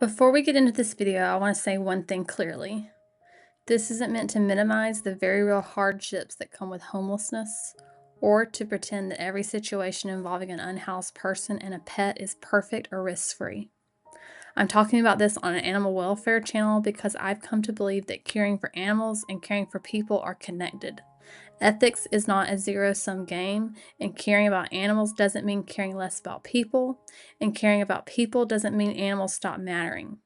Before we get into this video, I want to say one thing clearly. This isn't meant to minimize the very real hardships that come with homelessness, or to pretend that every situation involving an unhoused person and a pet is perfect or risk-free. I'm talking about this on an animal welfare channel because I've come to believe that caring for animals and caring for people are connected. Ethics is not a zero-sum game, and caring about animals doesn't mean caring less about people, and caring about people doesn't mean animals stop mattering.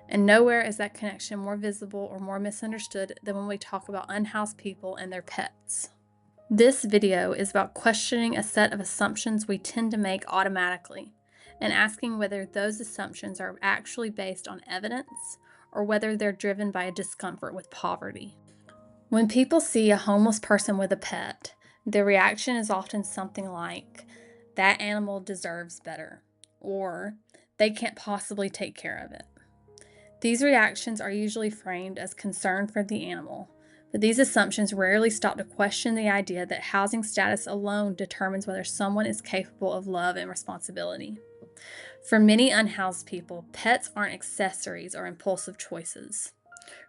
And nowhere is that connection more visible or more misunderstood than when we talk about unhoused people and their pets. This video is about questioning a set of assumptions we tend to make automatically and asking whether those assumptions are actually based on evidence or whether they're driven by a discomfort with poverty. When people see a homeless person with a pet, their reaction is often something like, "That animal deserves better," or "They can't possibly take care of it." These reactions are usually framed as concern for the animal, but these assumptions rarely stop to question the idea that housing status alone determines whether someone is capable of love and responsibility. For many unhoused people, pets aren't accessories or impulsive choices.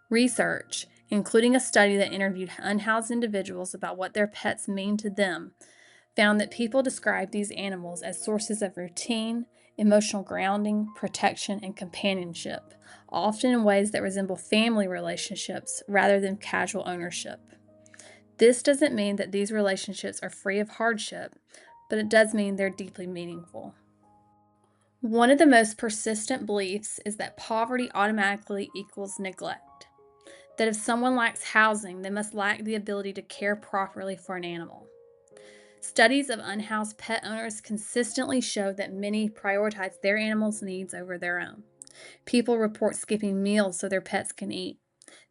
Research, including a study that interviewed unhoused individuals about what their pets mean to them, found that people describe these animals as sources of routine, emotional grounding, protection, and companionship, often in ways that resemble family relationships rather than casual ownership. This doesn't mean that these relationships are free of hardship, but it does mean they're deeply meaningful. One of the most persistent beliefs is that poverty automatically equals neglect. That if someone lacks housing, they must lack the ability to care properly for an animal. Studies of unhoused pet owners consistently show that many prioritize their animals' needs over their own. People report skipping meals so their pets can eat,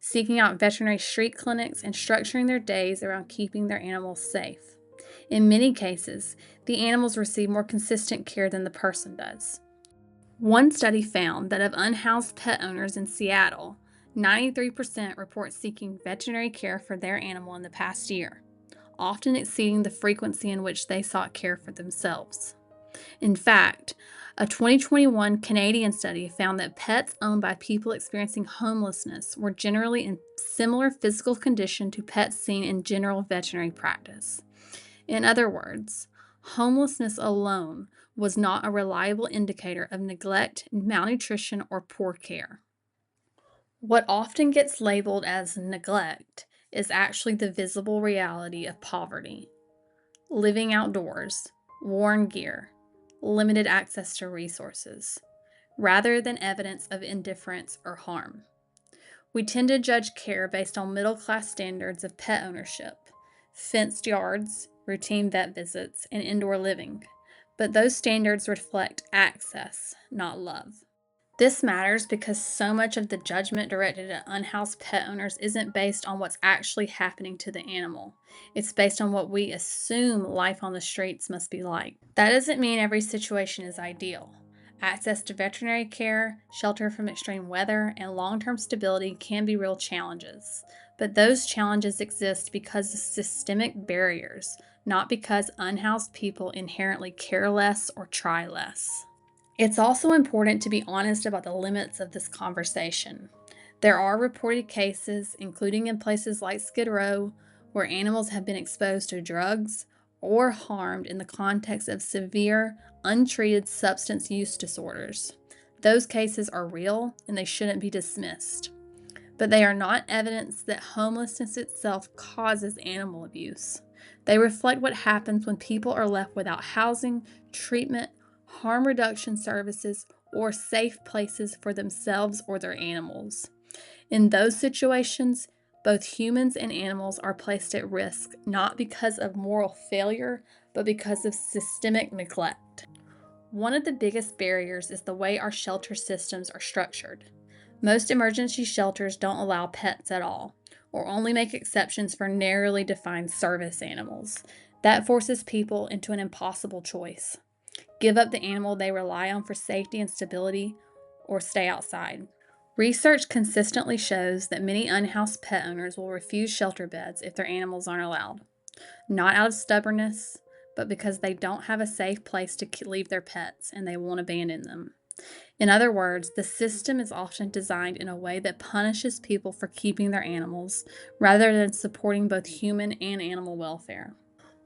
seeking out veterinary street clinics, and structuring their days around keeping their animals safe. In many cases, the animals receive more consistent care than the person does. One study found that of unhoused pet owners in Seattle, 93% report seeking veterinary care for their animal in the past year, often exceeding the frequency in which they sought care for themselves. In fact, a 2021 Canadian study found that pets owned by people experiencing homelessness were generally in similar physical condition to pets seen in general veterinary practice. In other words, homelessness alone was not a reliable indicator of neglect, malnutrition, or poor care. What often gets labeled as neglect is actually the visible reality of poverty. Living outdoors, worn gear, limited access to resources, rather than evidence of indifference or harm. We tend to judge care based on middle-class standards of pet ownership, fenced yards, routine vet visits, and indoor living, but those standards reflect access, not love. This matters because so much of the judgment directed at unhoused pet owners isn't based on what's actually happening to the animal. It's based on what we assume life on the streets must be like. That doesn't mean every situation is ideal. Access to veterinary care, shelter from extreme weather, and long-term stability can be real challenges. But those challenges exist because of systemic barriers, not because unhoused people inherently care less or try less. It's also important to be honest about the limits of this conversation. There are reported cases, including in places like Skid Row, where animals have been exposed to drugs or harmed in the context of severe, untreated substance use disorders. Those cases are real and they shouldn't be dismissed. But they are not evidence that homelessness itself causes animal abuse. They reflect what happens when people are left without housing, treatment, harm reduction services, or safe places for themselves or their animals. In those situations, both humans and animals are placed at risk not because of moral failure, but because of systemic neglect. One of the biggest barriers is the way our shelter systems are structured. Most emergency shelters don't allow pets at all, or only make exceptions for narrowly defined service animals. That forces people into an impossible choice: give up the animal they rely on for safety and stability, or stay outside. Research consistently shows that many unhoused pet owners will refuse shelter beds if their animals aren't allowed. Not out of stubbornness, but because they don't have a safe place to leave their pets and they won't abandon them. In other words, the system is often designed in a way that punishes people for keeping their animals rather than supporting both human and animal welfare.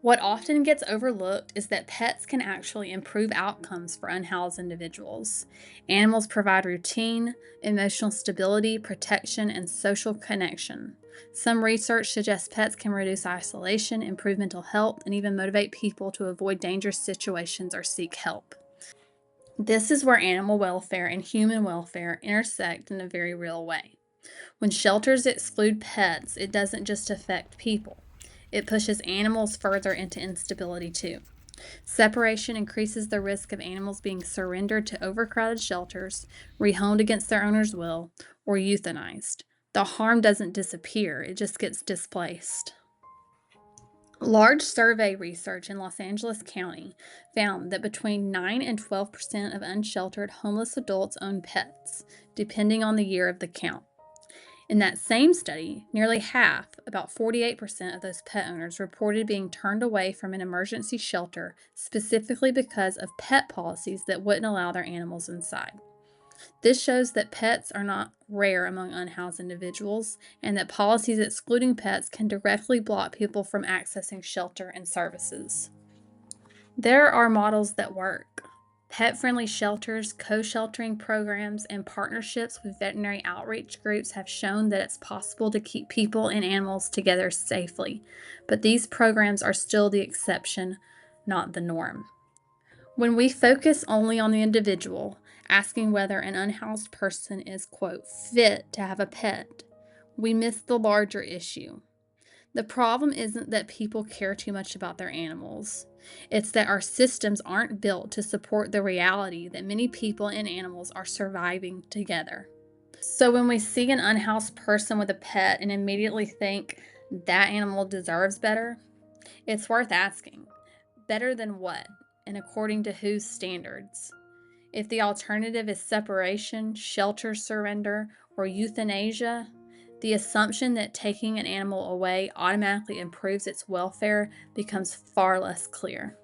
What often gets overlooked is that pets can actually improve outcomes for unhoused individuals. Animals provide routine, emotional stability, protection, and social connection. Some research suggests pets can reduce isolation, improve mental health, and even motivate people to avoid dangerous situations or seek help. This is where animal welfare and human welfare intersect in a very real way. When shelters exclude pets, it doesn't just affect people. It pushes animals further into instability too. Separation increases the risk of animals being surrendered to overcrowded shelters, rehomed against their owner's will, or euthanized. The harm doesn't disappear, it just gets displaced. Large survey research in Los Angeles County found that between 9 and 12% of unsheltered homeless adults own pets, depending on the year of the count. In that same study, nearly half, about 48% of those pet owners reported being turned away from an emergency shelter specifically because of pet policies that wouldn't allow their animals inside. This shows that pets are not rare among unhoused individuals and that policies excluding pets can directly block people from accessing shelter and services. There are models that work. Pet-friendly shelters, co-sheltering programs, and partnerships with veterinary outreach groups have shown that it's possible to keep people and animals together safely, but these programs are still the exception, not the norm. When we focus only on the individual, asking whether an unhoused person is, quote, fit to have a pet, we miss the larger issue. The problem isn't that people care too much about their animals. It's that our systems aren't built to support the reality that many people and animals are surviving together. So when we see an unhoused person with a pet and immediately think that animal deserves better, it's worth asking. Better than what? And according to whose standards? If the alternative is separation, shelter surrender, or euthanasia, the assumption that taking an animal away automatically improves its welfare becomes far less clear.